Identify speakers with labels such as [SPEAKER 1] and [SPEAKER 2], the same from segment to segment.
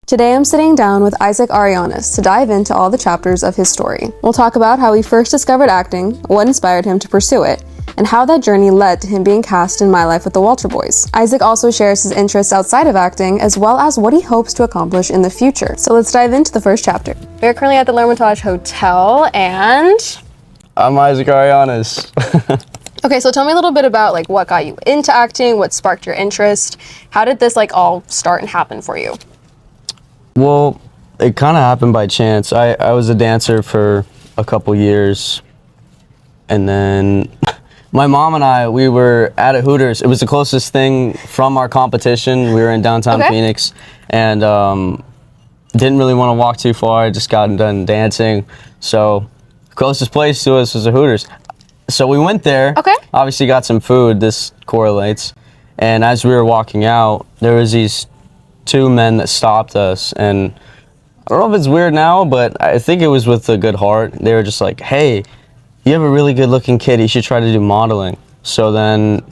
[SPEAKER 1] Today I'm sitting down with Isaac Arellanes to dive into all the chapters of his story. We'll talk about how he first discovered acting, what inspired him to pursue it, and how that journey led to him being cast in My Life with the Walter Boys. Isaac also shares his interests outside of acting, as well as what he hopes to accomplish in the future. So let's dive into the first chapter. We're currently at the L'Hermitage Hotel, and...
[SPEAKER 2] I'm Isaac Arellanes.
[SPEAKER 1] Okay, so tell me a little bit about what got you into acting, what sparked your interest. How did this all start and happen for you?
[SPEAKER 2] Well, it kind of happened by chance. I was a dancer for a couple years, and then my mom and I, we were at a Hooters. It was the closest thing from our competition. We were in downtown Phoenix, and didn't really want to walk too far. I just got done dancing, so the closest place to us was a Hooters. So we went there, obviously got some food, this correlates, and as we were walking out, there was these two men that stopped us, and I don't know if it's weird now, but I think it was with a good heart. They were just like, hey, you have a really good looking kid, you should try to do modeling. So then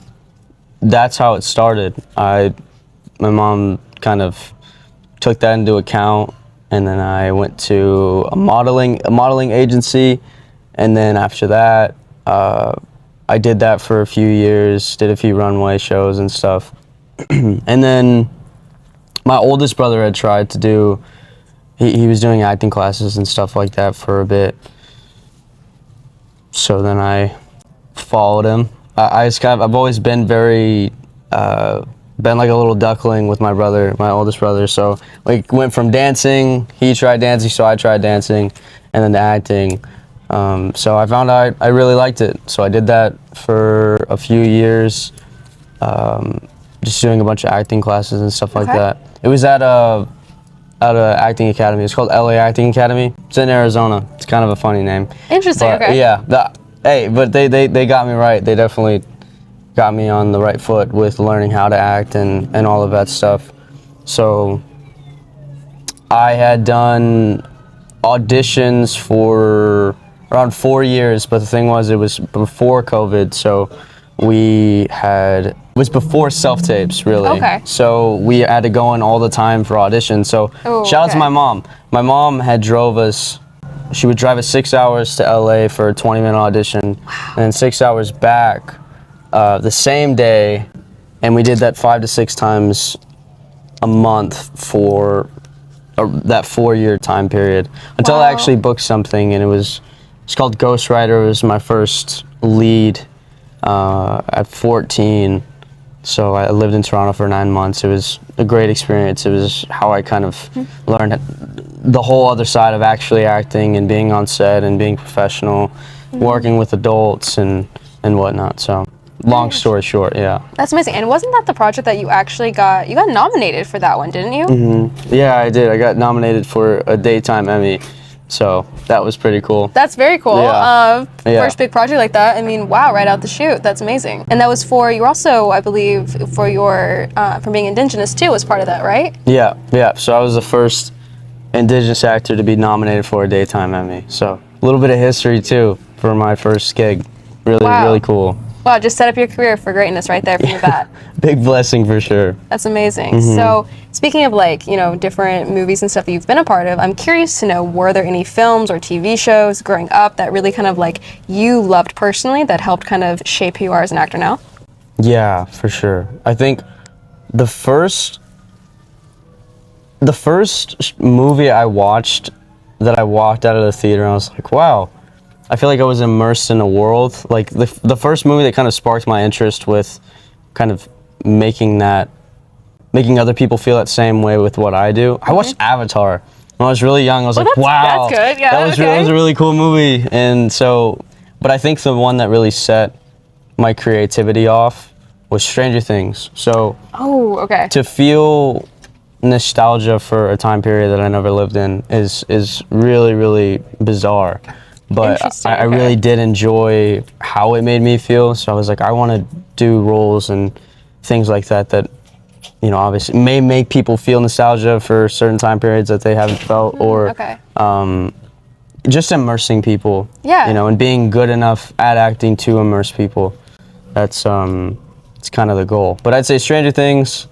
[SPEAKER 2] that's how it started. My mom kind of took that into account, and then I went to a modeling agency, and then after that I did that for a few years, did a few runway shows and stuff. And then my oldest brother had tried to do, he was doing acting classes and stuff like that for a bit. So then I followed him. I've always been been like a little duckling with my brother, my oldest brother. So went from dancing, he tried dancing, so I tried dancing, and then to acting. So I found out I really liked it. So I did that for a few years, just doing a bunch of acting classes and stuff like that. It was at a acting academy. It's called LA Acting Academy. It's in Arizona. It's kind of a funny name.
[SPEAKER 1] Interesting.
[SPEAKER 2] But, yeah. But they got me right. They definitely got me on the right foot with learning how to act and all of that stuff. So I had done auditions for around 4 years, but the thing was, it was before COVID, so it was before self-tapes, really.
[SPEAKER 1] Okay.
[SPEAKER 2] So we had to go in all the time for auditions. So shout out to my mom. My mom had she would drive us 6 hours to LA for a 20-minute audition, and then 6 hours back the same day, and we did that 5 to 6 times a month for that 4-year time period until I actually booked something, and it's called Ghostwriter. It was my first lead at 14. So I lived in Toronto for 9 months. It was a great experience. It was how I kind of learned the whole other side of actually acting and being on set and being professional, working with adults and whatnot. So long story short, yeah. That's
[SPEAKER 1] amazing. And wasn't that the project that you actually got nominated for that one, didn't you?
[SPEAKER 2] Mm-hmm. Yeah, I did. I got nominated for a daytime Emmy. So that was pretty cool.
[SPEAKER 1] That's very cool. Yeah. First big project like that. I mean, wow, right out the chute. That's amazing. And that was you were also, I believe, for being Indigenous too, was part of that, right?
[SPEAKER 2] Yeah. So I was the first Indigenous actor to be nominated for a daytime Emmy. So a little bit of history too for my first gig. Really cool.
[SPEAKER 1] Wow, just set up your career for greatness right there from the bat.
[SPEAKER 2] Big blessing for sure.
[SPEAKER 1] That's amazing. So speaking of different movies and stuff that you've been a part of, I'm curious to know, were there any films or TV shows growing up that really kind of you loved personally that helped kind of shape who you are as an actor now?
[SPEAKER 2] Yeah, for sure. I think the first movie I watched that I walked out of the theater and I was like, wow, I feel like I was immersed in a world. Like the first movie that kind of sparked my interest with kind of making other people feel that same way with what I do. I watched Avatar when I was really young. I was like, wow,
[SPEAKER 1] that's good. Yeah,
[SPEAKER 2] that was a really cool movie. And so, but I think the one that really set my creativity off was Stranger Things. So to feel nostalgia for a time period that I never lived in is really, really bizarre. But I really did enjoy how it made me feel. So I was like, I want to do roles and things like that obviously may make people feel nostalgia for certain time periods that they haven't felt, or just immersing people. Yeah. And being good enough at acting to immerse people. That's it's kind of the goal. But I'd say Stranger Things,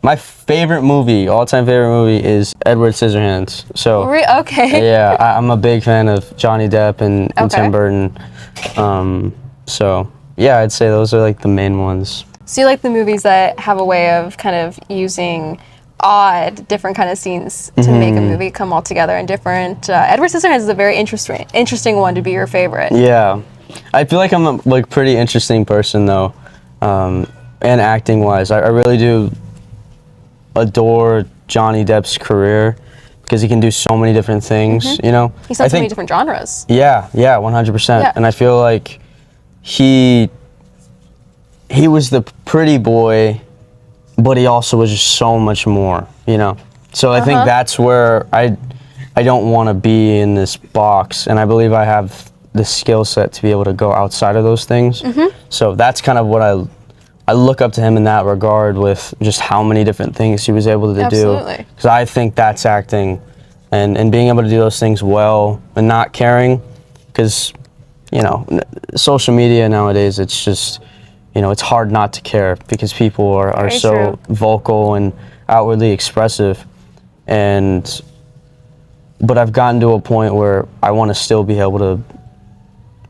[SPEAKER 2] my favorite movie, all-time favorite movie, is Edward Scissorhands. So
[SPEAKER 1] Okay.
[SPEAKER 2] yeah, I'm a big fan of Johnny Depp and
[SPEAKER 1] Okay.
[SPEAKER 2] Tim Burton. So yeah, I'd say those are like the main ones.
[SPEAKER 1] So you like the movies that have a way of kind of using odd, different kind of scenes to make a movie come all together and different. Edward Scissorhands is a very interesting one to be your favorite.
[SPEAKER 2] Yeah, I feel like I'm a like pretty interesting person though, and acting wise, I really do adore Johnny Depp's career because he can do so many different things. You know,
[SPEAKER 1] He's done so many different genres.
[SPEAKER 2] Yeah, 100%.
[SPEAKER 1] Yeah.
[SPEAKER 2] And I feel like he was the pretty boy, but he also was just so much more, you know? So I think that's where I don't want to be in this box, and I believe I have the skill set to be able to go outside of those things. So that's kind of what I look up to him in that regard, with just how many different things he was able to do.
[SPEAKER 1] Absolutely.
[SPEAKER 2] Because I think that's acting, and being able to do those things well and not caring, because, you know, social media nowadays, it's just, you know, it's hard not to care because people are so vocal and outwardly expressive. But I've gotten to a point where I want to still be able to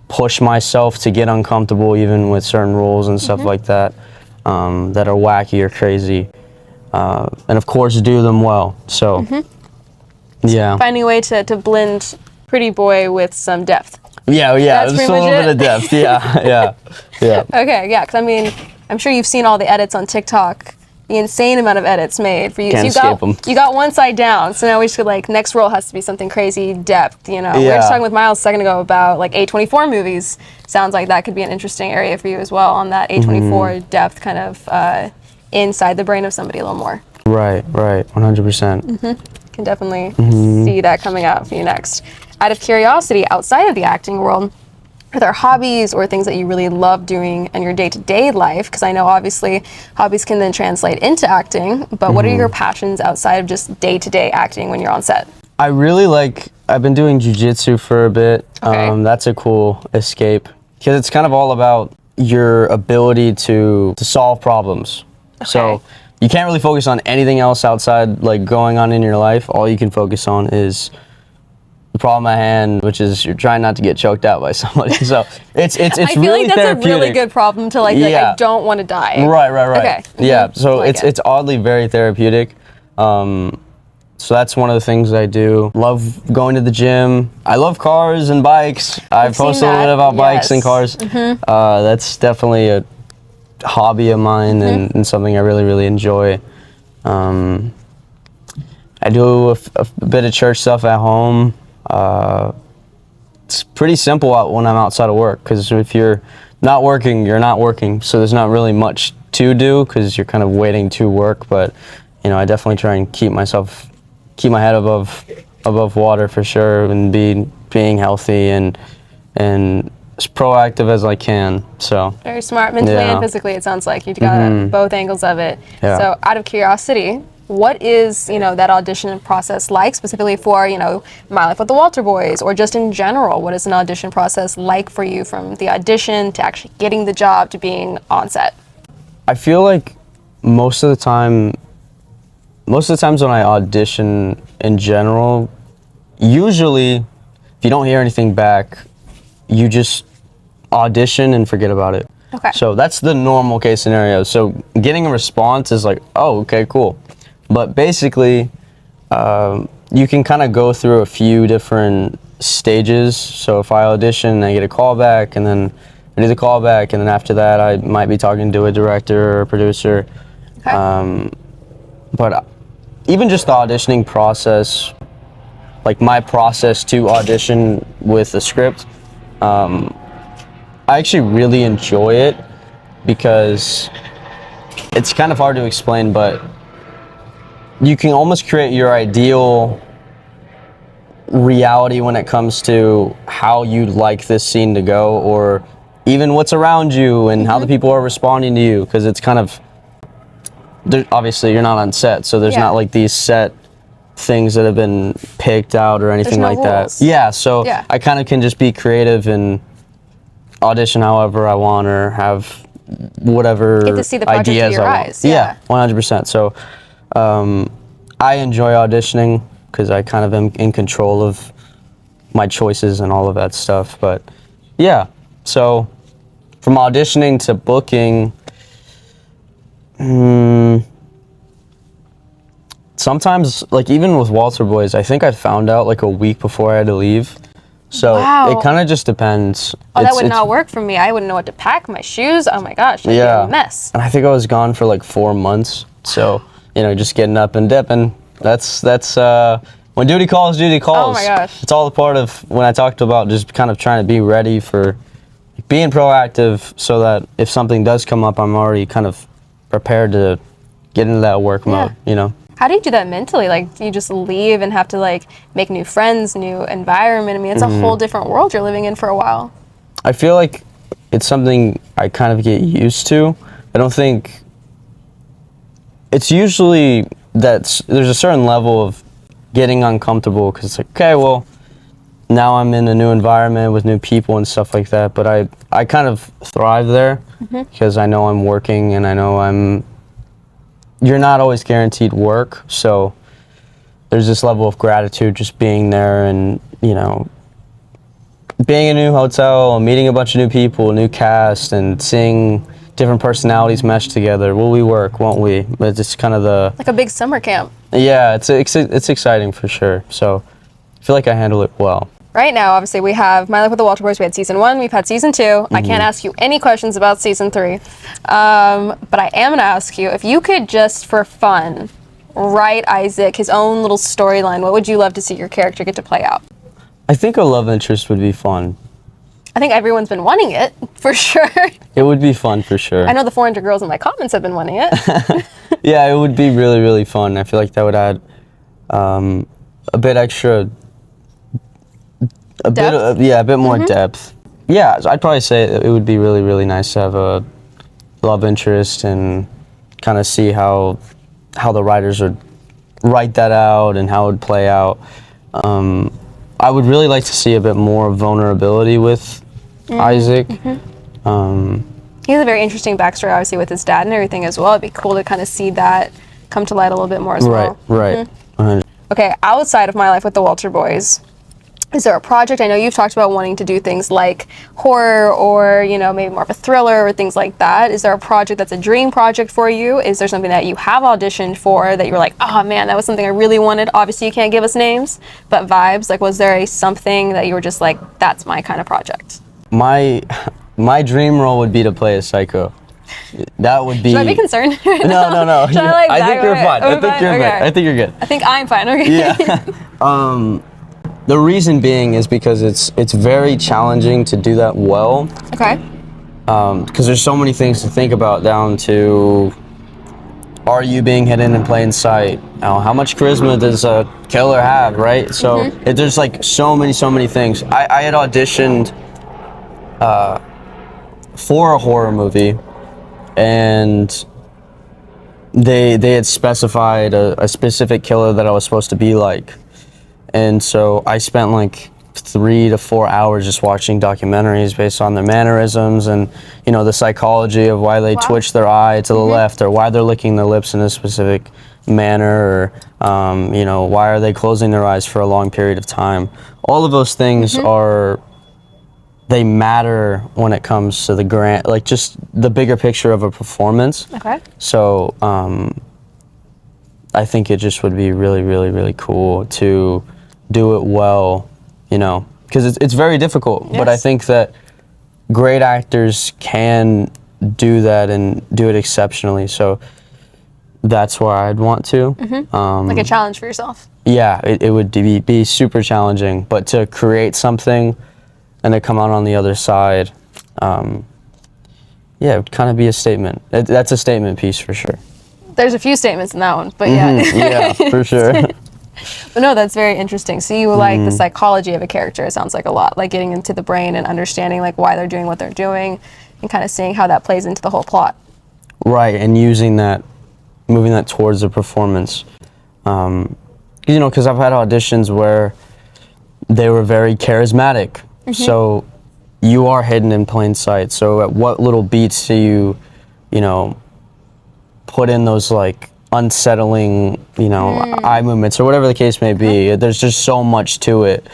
[SPEAKER 2] push myself to get uncomfortable even with certain rules and stuff like that, that are wacky or crazy. And of course do them well. So, yeah.
[SPEAKER 1] Finding a way to blend pretty boy with some depth.
[SPEAKER 2] Yeah,
[SPEAKER 1] That's
[SPEAKER 2] just a
[SPEAKER 1] pretty
[SPEAKER 2] little
[SPEAKER 1] much
[SPEAKER 2] bit of depth. Yeah.
[SPEAKER 1] Okay, yeah, because I mean, I'm sure you've seen all the edits on TikTok, the insane amount of edits made for you.
[SPEAKER 2] Can't
[SPEAKER 1] So
[SPEAKER 2] escape 'em.
[SPEAKER 1] you got one side down, so now we should like, next role has to be something crazy depth, you know. We were
[SPEAKER 2] Yeah.
[SPEAKER 1] just talking with Miles a second ago about like A24 movies. Sounds like that could be an interesting area for you as well, on that A24 depth kind of inside the brain of somebody a little more.
[SPEAKER 2] Right, 100%.
[SPEAKER 1] Can definitely see that coming out for you next. Out of curiosity, outside of the acting world, are there hobbies or things that you really love doing in your day-to-day life? Because I know obviously hobbies can then translate into acting, but what are your passions outside of just day-to-day acting when you're on set?
[SPEAKER 2] I really I've been doing jujitsu for a bit.
[SPEAKER 1] Okay.
[SPEAKER 2] That's a cool escape because it's kind of all about your ability to solve problems. So you can't really focus on anything else outside like going on in your life. All you can focus on is the problem at hand, which is you're trying not to get choked out by somebody. So it's
[SPEAKER 1] I feel
[SPEAKER 2] really
[SPEAKER 1] like that's
[SPEAKER 2] therapeutic.
[SPEAKER 1] a really good problem to like I don't want to die.
[SPEAKER 2] Right.
[SPEAKER 1] Okay.
[SPEAKER 2] Yeah. So
[SPEAKER 1] Like
[SPEAKER 2] it's oddly very therapeutic. So that's one of the things I do. Love going to the gym. I love cars and bikes. I post a little bit about bikes and cars. That's definitely a hobby of mine and something I really enjoy. I do a bit of church stuff at home. It's pretty simple when I'm outside of work, because if you're not working, you're not working. So there's not really much to do because you're kind of waiting to work. But you know, I definitely try and keep my head above water for sure, and being healthy and as proactive as I can. So
[SPEAKER 1] very smart, mentally and physically. It sounds like you got both angles of it.
[SPEAKER 2] Yeah.
[SPEAKER 1] So out of curiosity, what is, that audition process like, specifically for, My Life with the Walter Boys, or just in general? What is an audition process like for you, from the audition to actually getting the job to being on set?
[SPEAKER 2] I feel like most of the times when I audition in general, usually if you don't hear anything back, you just audition and forget about it.
[SPEAKER 1] Okay.
[SPEAKER 2] So that's the normal case scenario. So getting a response is like, oh, okay, cool. But basically, you can kind of go through a few different stages. So if I audition, I get a call back, and then I do the call back, and then after that, I might be talking to a director or a producer.
[SPEAKER 1] Okay.
[SPEAKER 2] But even just the auditioning process, like my process to audition with a script, I actually really enjoy it, because it's kind of hard to explain, but you can almost create your ideal reality when it comes to how you'd like this scene to go, or even what's around you and how the people are responding to you, because it's kind of, obviously you're not on set, so there's not like these set things that have been picked out or anything like that. Yeah, so I kind of can just be creative and audition however I want, or have whatever
[SPEAKER 1] Get to see the project
[SPEAKER 2] ideas
[SPEAKER 1] through your
[SPEAKER 2] I want.
[SPEAKER 1] eyes. Yeah,
[SPEAKER 2] 100%. So I enjoy auditioning because I kind of am in control of my choices and all of that stuff. But yeah, so from auditioning to booking, sometimes, like even with Walter Boys, I think I found out like a week before I had to leave. So
[SPEAKER 1] Wow.
[SPEAKER 2] it kind of just depends.
[SPEAKER 1] Oh, that would not work for me. I wouldn't know what to pack, my shoes. Oh my gosh, that'd be a mess.
[SPEAKER 2] And I think I was gone for like 4 months. So, just getting up and dipping. That's when duty calls, duty calls.
[SPEAKER 1] Oh my gosh.
[SPEAKER 2] It's all a part of when I talked about just kind of trying to be ready for being proactive so that if something does come up, I'm already kind of prepared to get into that work mode,
[SPEAKER 1] How do you do that mentally? Like, do you just leave and have to like make new friends, new environment? I mean, it's a whole different world you're living in for a while.
[SPEAKER 2] I feel like it's something I kind of get used to. I don't think it's usually that there's a certain level of getting uncomfortable because it's like, okay, well, now I'm in a new environment with new people and stuff like that. But I kind of thrive there because I know I'm working and I know you're not always guaranteed work. So there's this level of gratitude just being there and, being in a new hotel, meeting a bunch of new people, new cast, and seeing different personalities mesh together. Will we work? Won't we? But it's kind of
[SPEAKER 1] like a big summer camp.
[SPEAKER 2] Yeah, it's exciting for sure. So I feel like I handle it well.
[SPEAKER 1] Right now, obviously, we have My Life with the Walter Boys. We had season 1. We've had season 2. I can't ask you any questions about season 3. But I am going to ask you, if you could just for fun write Isaac his own little storyline, what would you love to see your character get to play out?
[SPEAKER 2] I think a love interest would be fun.
[SPEAKER 1] I think everyone's been wanting it, for sure.
[SPEAKER 2] It would be fun, for sure.
[SPEAKER 1] I know the 400 girls in my comments have been wanting it.
[SPEAKER 2] Yeah, it would be really, really fun. I feel like that would add a bit extra... a bit more depth. Yeah, I'd probably say it would be really, really nice to have a love interest and kind of see how the writers would write that out and how it would play out. I would really like to see a bit more vulnerability with Isaac.
[SPEAKER 1] He has a very interesting backstory, obviously, with his dad and everything as well. It'd be cool to kind of see that come to light a little bit more as well.
[SPEAKER 2] Right.
[SPEAKER 1] Okay, outside of My Life with the Walter Boys, is there a project? I know you've talked about wanting to do things like horror or, maybe more of a thriller or things like that. Is there a project that's a dream project for you? Is there something that you have auditioned for that you were like, oh man, that was something I really wanted? Obviously you can't give us names, but vibes. Like, was there something that you were just like, that's my kind of project?
[SPEAKER 2] My dream role would be to play a psycho. That would be...
[SPEAKER 1] Should I be concerned?
[SPEAKER 2] No.
[SPEAKER 1] Should I
[SPEAKER 2] think you're fine. I think you're good. I think you're good.
[SPEAKER 1] I think I'm fine, okay.
[SPEAKER 2] Yeah. The reason being is because it's very challenging to do that well.
[SPEAKER 1] Okay.
[SPEAKER 2] Because there's so many things to think about, down to, are you being hidden in plain sight? How much charisma does a killer have, right? So there's like so many things. I had auditioned for a horror movie, and they had specified a specific killer that I was supposed to be like. And so I spent like 3 to 4 hours just watching documentaries based on their mannerisms and, the psychology of why they twitch their eye to the left, or why they're licking their lips in a specific manner, or, why are they closing their eyes for a long period of time. All of those things they matter when it comes to just the bigger picture of a performance.
[SPEAKER 1] Okay.
[SPEAKER 2] So I think it just would be really, really, really cool to do it well, because it's very difficult. Yes. But I think that great actors can do that and do it exceptionally. So that's where I'd want to.
[SPEAKER 1] Like a challenge for yourself.
[SPEAKER 2] Yeah, it would be super challenging. But to create something and to come out on the other side, it would kind of be a statement. That's a statement piece for sure.
[SPEAKER 1] There's a few statements in that one, but yeah.
[SPEAKER 2] Yeah, for sure.
[SPEAKER 1] But no, that's very interesting. So you like the psychology of a character, it sounds like a lot, like getting into the brain and understanding like why they're doing what they're doing and kind of seeing how that plays into the whole plot. Right,
[SPEAKER 2] and moving that towards the performance. Because I've had auditions where they were very charismatic. So you are hidden in plain sight. So at what little beats do you put in those like unsettling, eye movements or whatever the case may be. There's just so much to it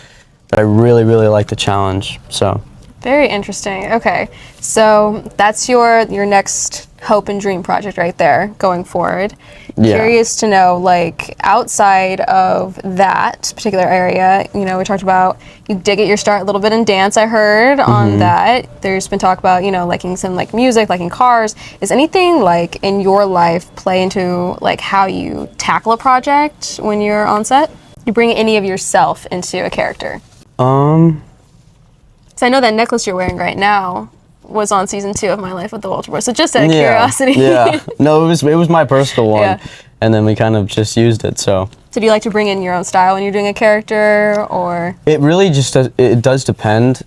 [SPEAKER 2] that I really, really like the challenge. So.
[SPEAKER 1] Very interesting. Okay, so that's your next hope and dream project right there going forward.
[SPEAKER 2] Yeah.
[SPEAKER 1] Curious to know, like, outside of that particular area, we talked about you did get your start a little bit in dance, I heard on that. There's been talk about, liking some like music, liking cars. Is anything like in your life play into like how you tackle a project when you're on set? You bring any of yourself into a character? So I know that necklace you're wearing right now was on season 2 of My Life with the Walter Boy. So just out of curiosity.
[SPEAKER 2] Yeah. No, it was my personal one, and then we kind of just used it. So.
[SPEAKER 1] So do you like to bring in your own style when you're doing a character, or?
[SPEAKER 2] It really just does depend.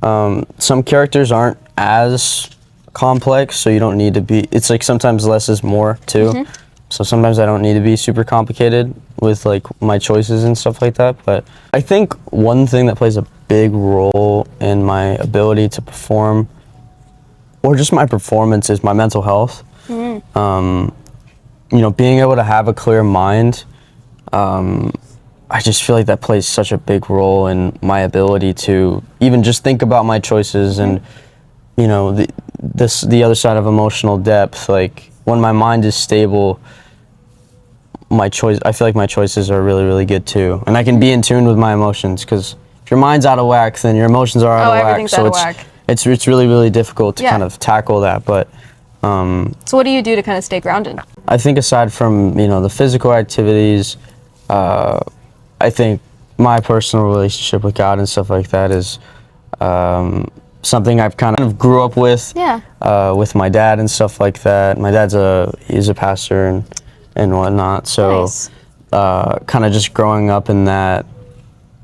[SPEAKER 2] Some characters aren't as complex, so you don't need to be. It's like sometimes less is more too. So sometimes I don't need to be super complicated with like my choices and stuff like that. But I think one thing that plays a big role in my ability to perform, or just my performance, is my mental health. Being able to have a clear mind, I just feel like that plays such a big role in my ability to even just think about my choices and, the other side of emotional depth. Like when my mind is stable, I feel like my choices are really, really good too. And I can be in tune with my emotions, because if your mind's out of whack, then your emotions are out of whack.
[SPEAKER 1] Everything's out of whack.
[SPEAKER 2] It's really, really difficult to kind of tackle that. But
[SPEAKER 1] so what do you do to kind of stay grounded?
[SPEAKER 2] I think aside from, the physical activities, I think my personal relationship with God and stuff like that is something I've kind of grew up with. With my dad and stuff like that. My dad's he's a pastor and whatnot. So
[SPEAKER 1] nice.
[SPEAKER 2] Kind of just growing up in that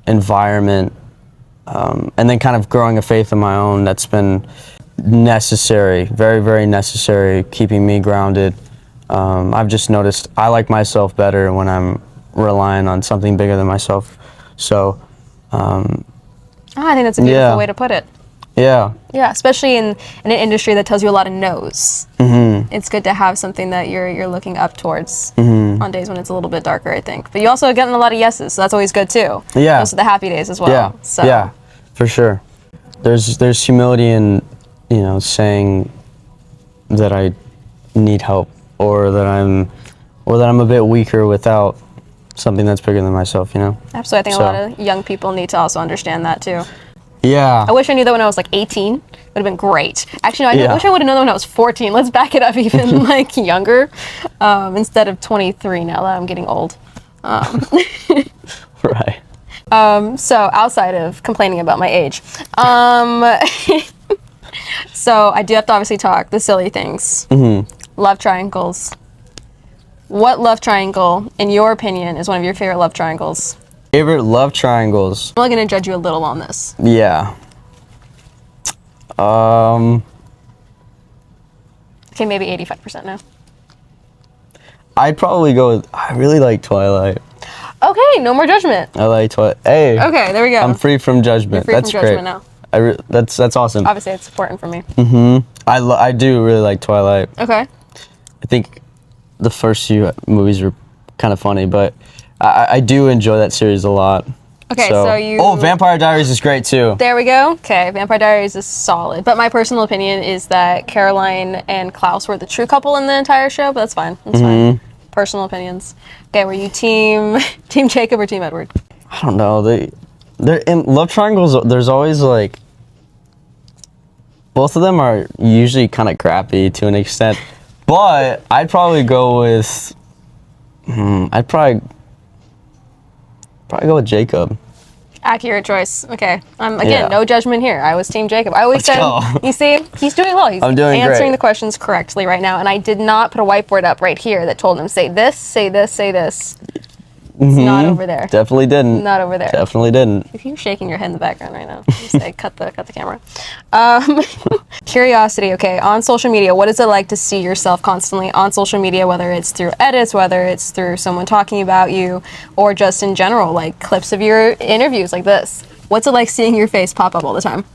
[SPEAKER 2] environment, and then kind of growing a faith of my own that's been necessary, very, very necessary, keeping me grounded. I've just noticed I like myself better when I'm relying on something bigger than myself. So
[SPEAKER 1] I think that's a beautiful way to put it.
[SPEAKER 2] Yeah,
[SPEAKER 1] especially in an industry that tells you a lot of no's. It's good to have something that you're looking up towards on days when it's a little bit darker, I think. But you also are getting a lot of yeses, so that's always good too.
[SPEAKER 2] Yeah,
[SPEAKER 1] those are the happy days as well.
[SPEAKER 2] Yeah, for sure. There's humility in saying that I need help, or that I'm a bit weaker without something that's bigger than myself.
[SPEAKER 1] Absolutely, I think a lot of young people need to also understand that too.
[SPEAKER 2] Yeah.
[SPEAKER 1] I wish I knew that when I was like 18. Would have been great. Actually, no, I wish I would have known that when I was 14. Let's back it up even like younger, instead of 23 now that I'm getting old.
[SPEAKER 2] Right.
[SPEAKER 1] So outside of complaining about my age, so I do have to obviously talk the silly things. Love triangles. What love triangle, in your opinion, is one of your favorite love triangles?
[SPEAKER 2] Favorite love triangles.
[SPEAKER 1] I'm only going to judge you a little on this.
[SPEAKER 2] Yeah.
[SPEAKER 1] Okay, maybe 85% now.
[SPEAKER 2] I'd probably go with, I really like Twilight.
[SPEAKER 1] Okay, no more judgment.
[SPEAKER 2] I like Twilight. Hey.
[SPEAKER 1] Okay, there we go.
[SPEAKER 2] I'm free from judgment.
[SPEAKER 1] You're free
[SPEAKER 2] That's
[SPEAKER 1] from
[SPEAKER 2] great.
[SPEAKER 1] judgment now.
[SPEAKER 2] That's awesome.
[SPEAKER 1] Obviously, it's important for me.
[SPEAKER 2] I do really like Twilight.
[SPEAKER 1] Okay.
[SPEAKER 2] I think the first few movies were kind of funny, but I do enjoy that series a lot.
[SPEAKER 1] Okay, so you...
[SPEAKER 2] Oh, Vampire Diaries is great too.
[SPEAKER 1] There we go. Okay, Vampire Diaries is solid. But my personal opinion is that Caroline and Klaus were the true couple in the entire show, but that's fine. That's fine. Personal opinions. Okay, were you team Jacob or team Edward?
[SPEAKER 2] I don't know. They're in love triangles. There's always like, both of them are usually kind of crappy to an extent, but I'd probably go with, I'd probably go with Jacob.
[SPEAKER 1] Accurate choice. Okay. Again, no judgment here. I was team Jacob. I always said, you see, he's doing well. He's answering the questions correctly right now, and I did not put a whiteboard up right here that told him, say this, say this, say this. It's not over there.
[SPEAKER 2] Definitely didn't.
[SPEAKER 1] Not over there.
[SPEAKER 2] Definitely didn't.
[SPEAKER 1] If you're shaking your head in the background right now, you say cut the camera. Curiosity, okay, on social media, what is it like to see yourself constantly on social media, whether it's through edits, whether it's through someone talking about you, or just in general, like clips of your interviews like this? What's it like seeing your face pop up all the time?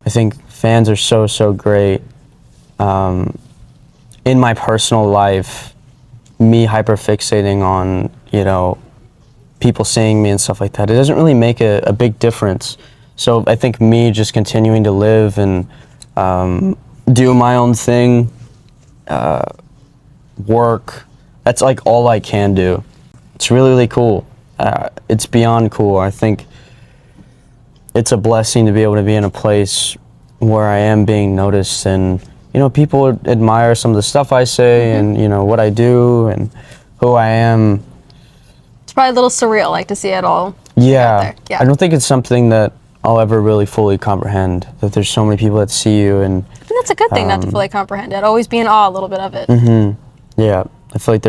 [SPEAKER 2] I think fans are so great. In my personal life, me hyperfixating on, you know, people seeing me and stuff like that, it doesn't really make a big difference. So I think me just continuing to live and do my own thing, work, that's like all I can do. It's really, really cool. It's beyond cool. I think it's a blessing to be able to be in a place where I am being noticed, and, you know, people admire some of the stuff I say and, you know, what I do and who I am.
[SPEAKER 1] It's probably a little surreal, like, to see it all.
[SPEAKER 2] Yeah.
[SPEAKER 1] Yeah.
[SPEAKER 2] I don't think it's something that I'll ever really fully comprehend, that there's so many people that see you, and
[SPEAKER 1] I think that's a good thing not to fully comprehend it. Always be in awe a little bit of it.
[SPEAKER 2] yeah, I feel like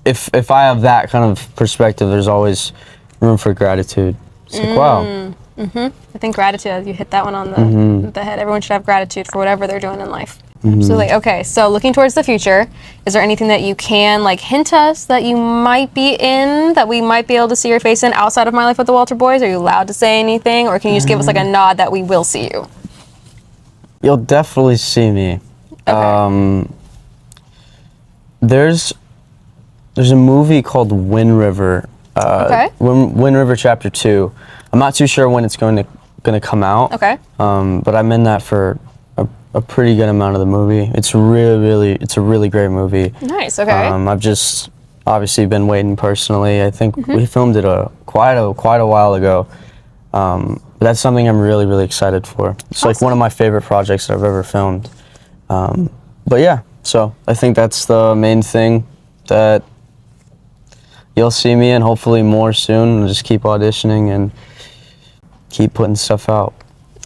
[SPEAKER 2] if I have that kind of perspective, there's always room for gratitude. It's like, wow.
[SPEAKER 1] I think gratitude, you hit that one on the head. Everyone should have gratitude for whatever they're doing in life. Absolutely. Okay, so looking towards the future, is there anything that you can, like, hint us that you might be in, that we might be able to see your face in outside of My Life with the Walter Boys? Are you allowed to say anything, or can you just give us, like, a nod that we will see you?
[SPEAKER 2] You'll definitely see me.
[SPEAKER 1] Okay.
[SPEAKER 2] There's a movie called Wind River.
[SPEAKER 1] Okay.
[SPEAKER 2] Wind River Chapter 2. I'm not too sure when it's going to come out.
[SPEAKER 1] Okay.
[SPEAKER 2] But I'm in that for a pretty good amount of the movie. It's a really great movie.
[SPEAKER 1] Nice. Okay.
[SPEAKER 2] I've just obviously been waiting personally. I think we filmed it quite a while ago. But that's something I'm really, really excited for. It's like one of my favorite projects that I've ever filmed. But yeah, so I think that's the main thing that you'll see me in, hopefully more soon. I'll just keep auditioning and keep putting stuff out.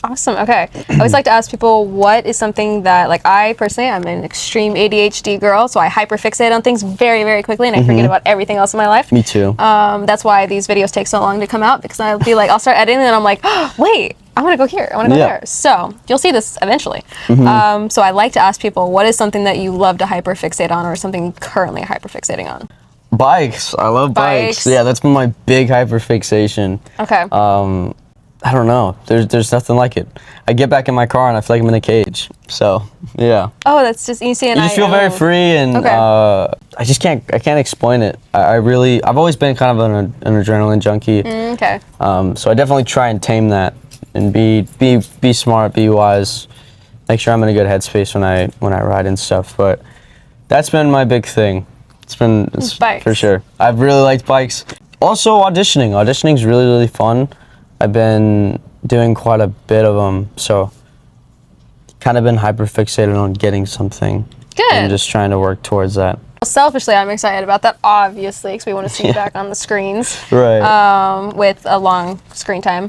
[SPEAKER 1] Awesome. Okay. I always like to ask people, what is something that, like, I personally, I'm an extreme ADHD girl, so I hyperfixate on things very, very quickly, and I forget about everything else in my life.
[SPEAKER 2] Me too.
[SPEAKER 1] That's why these videos take so long to come out, because I'll be like, I'll start editing and I'm like, oh, wait, I want to go here. I want to go there. So you'll see this eventually. So I like to ask people, what is something that you love to hyperfixate on, or something you're currently hyperfixating on?
[SPEAKER 2] Bikes. I love bikes. Yeah, that's been my big hyperfixation.
[SPEAKER 1] Okay.
[SPEAKER 2] I don't know. There's nothing like it. I get back in my car and I feel like I'm in a cage. So yeah.
[SPEAKER 1] Oh, that's just easy. And
[SPEAKER 2] you just feel very free, and I just can't explain it. I've always been kind of an adrenaline junkie.
[SPEAKER 1] Okay.
[SPEAKER 2] So I definitely try and tame that and be smart, be wise, make sure I'm in a good headspace when I ride and stuff. But that's been my big thing. It's
[SPEAKER 1] bikes.
[SPEAKER 2] For sure. I've really liked bikes. Also auditioning. Auditioning's really, really fun. I've been doing quite a bit of them, so kind of been hyperfixated on getting something.
[SPEAKER 1] Good.
[SPEAKER 2] And just trying to work towards that.
[SPEAKER 1] Selfishly, I'm excited about that, obviously, because we want to see you back on the screens.
[SPEAKER 2] Right.
[SPEAKER 1] With a long screen time.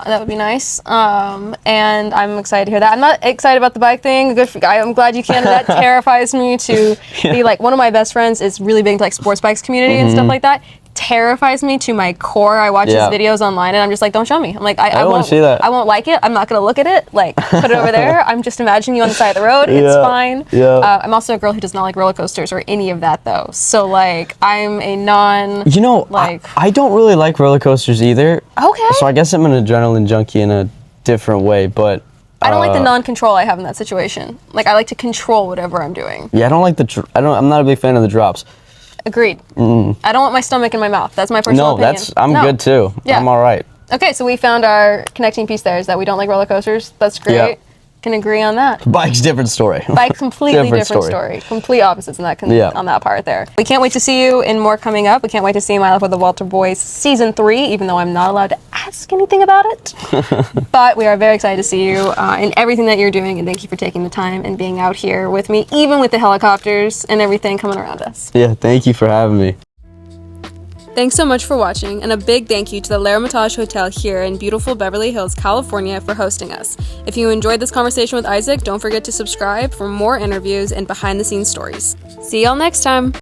[SPEAKER 1] That would be nice. And I'm excited to hear that. I'm not excited about the bike thing. I'm glad you can. That terrifies me to be like, one of my best friends is really big into, like, sports bikes community and stuff like that. Terrifies me to my core. I watch his videos online and I'm just like, don't show me. I'm like, I
[SPEAKER 2] don't
[SPEAKER 1] won't
[SPEAKER 2] see that.
[SPEAKER 1] I won't like it. I'm not gonna look at it. Like, put it over there. I'm just imagining you on the side of the road. It's fine.
[SPEAKER 2] Yeah.
[SPEAKER 1] I'm also a girl who does not like roller coasters or any of that though. So, like, I'm a non.
[SPEAKER 2] You know,
[SPEAKER 1] like,
[SPEAKER 2] I don't really like roller coasters either.
[SPEAKER 1] Okay.
[SPEAKER 2] So I guess I'm an adrenaline junkie in a different way, but
[SPEAKER 1] I don't like the non-control I have in that situation. Like, I like to control whatever I'm doing.
[SPEAKER 2] yeah, I don't like I'm not a big fan of the drops.
[SPEAKER 1] Agreed. I don't want my stomach in my mouth. That's my personal opinion.
[SPEAKER 2] I'm good too.
[SPEAKER 1] Yeah.
[SPEAKER 2] I'm all right.
[SPEAKER 1] Okay, so we found our connecting piece there, is that we don't like roller coasters. That's great.
[SPEAKER 2] Yeah.
[SPEAKER 1] Can agree on that.
[SPEAKER 2] Bike's different story.
[SPEAKER 1] Bike, completely different story. Complete opposites in that on that part there. We can't wait to see you in more coming up. We can't wait to see My Life with the Walter Boys Season 3, even though I'm not allowed to ask anything about it. But we are very excited to see you in everything that you're doing, and thank you for taking the time and being out here with me, even with the helicopters and everything coming around us.
[SPEAKER 2] Yeah, thank you for having me.
[SPEAKER 1] Thanks so much for watching, and a big thank you to the L'Ermitage Hotel here in beautiful Beverly Hills, California for hosting us. If you enjoyed this conversation with Isaac, don't forget to subscribe for more interviews and behind-the-scenes stories. See y'all next time!